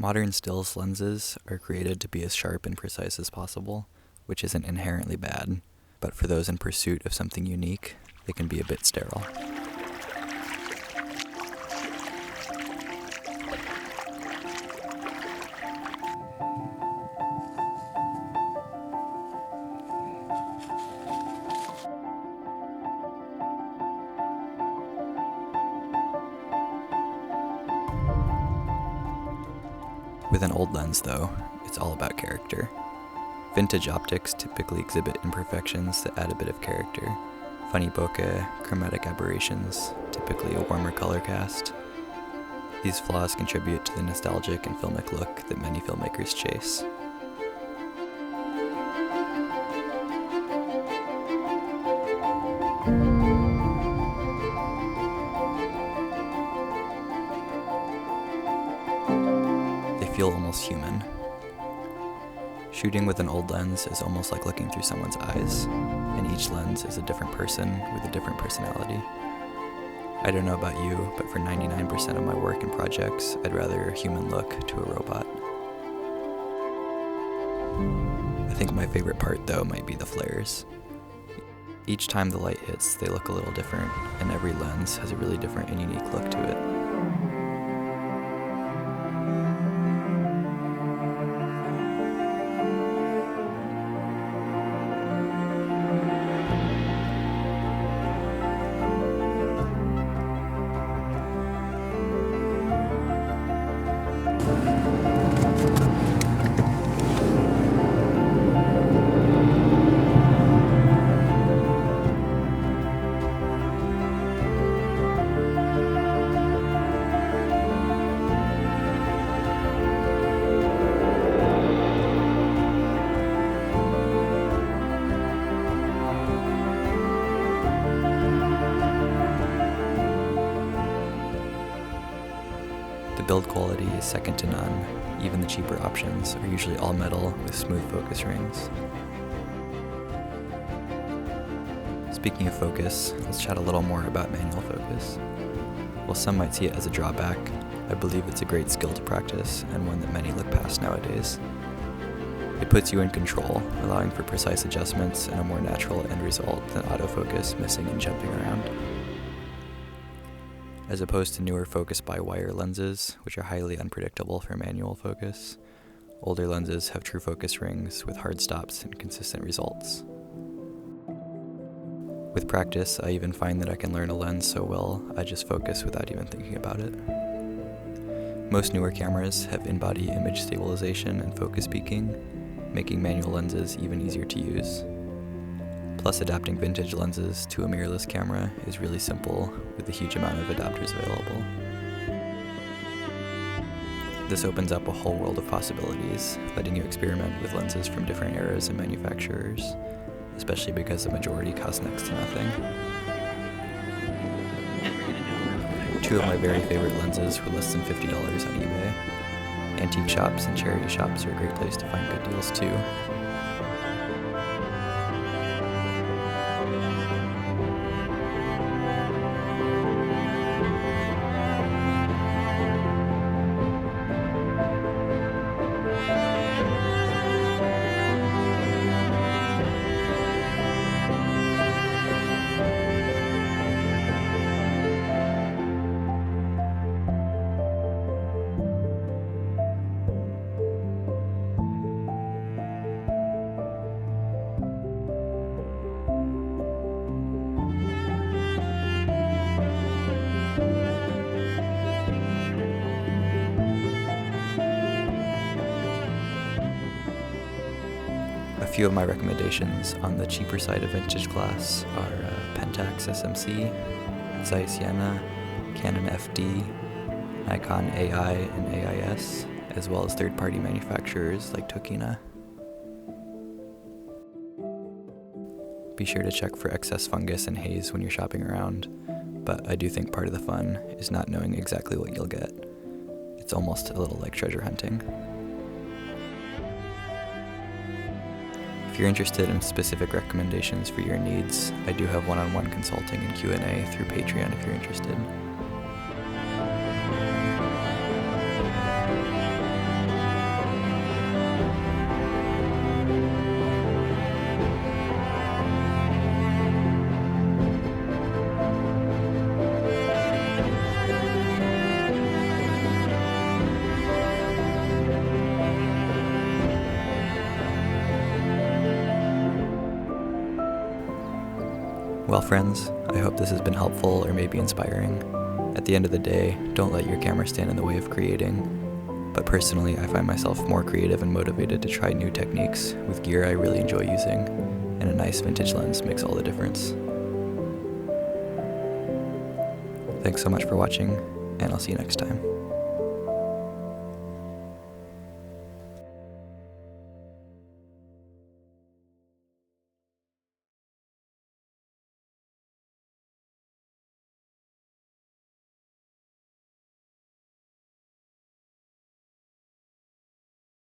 Modern stills lenses are created to be as sharp and precise as possible, which isn't inherently bad, but for those in pursuit of something unique, they can be a bit sterile. With an old lens, though, it's all about character. Vintage optics typically exhibit imperfections that add a bit of character. Funny bokeh, chromatic aberrations, typically a warmer color cast. These flaws contribute to the nostalgic and filmic look that many filmmakers chase. Feel almost human. Shooting with an old lens is almost like looking through someone's eyes, and each lens is a different person with a different personality. I don't know about you, but for 99% of my work and projects, I'd rather a human look to a robot. I think my favorite part, though, might be the flares. Each time the light hits, they look a little different, and every lens has a really different and unique look to it. The build quality is second to none. Even the cheaper options are usually all metal with smooth focus rings. Speaking of focus, let's chat a little more about manual focus. While some might see it as a drawback, I believe it's a great skill to practice and one that many look past nowadays. It puts you in control, allowing for precise adjustments and a more natural end result than autofocus missing and jumping around. As opposed to newer focus-by-wire lenses, which are highly unpredictable for manual focus, older lenses have true focus rings with hard stops and consistent results. With practice, I even find that I can learn a lens so well, I just focus without even thinking about it. Most newer cameras have in-body image stabilization and focus peaking, making manual lenses even easier to use. Plus, adapting vintage lenses to a mirrorless camera is really simple with a huge amount of adapters available. This opens up a whole world of possibilities, letting you experiment with lenses from different eras and manufacturers, especially because the majority cost next to nothing. Two of my very favorite lenses were less than $50 on eBay. Antique shops and charity shops are a great place to find good deals too. A few of my recommendations on the cheaper side of vintage glass are Pentax SMC, Zeiss Sienna, Canon FD, Nikon AI and AIS, as well as third-party manufacturers like Tokina. Be sure to check for excess fungus and haze when you're shopping around, but I do think part of the fun is not knowing exactly what you'll get. It's almost a little like treasure hunting. If you're interested in specific recommendations for your needs, I do have one-on-one consulting and Q&A through Patreon if you're interested. Well, friends, I hope this has been helpful or maybe inspiring. At the end of the day, don't let your camera stand in the way of creating. But personally, I find myself more creative and motivated to try new techniques with gear I really enjoy using, and a nice vintage lens makes all the difference. Thanks so much for watching, and I'll see you next time.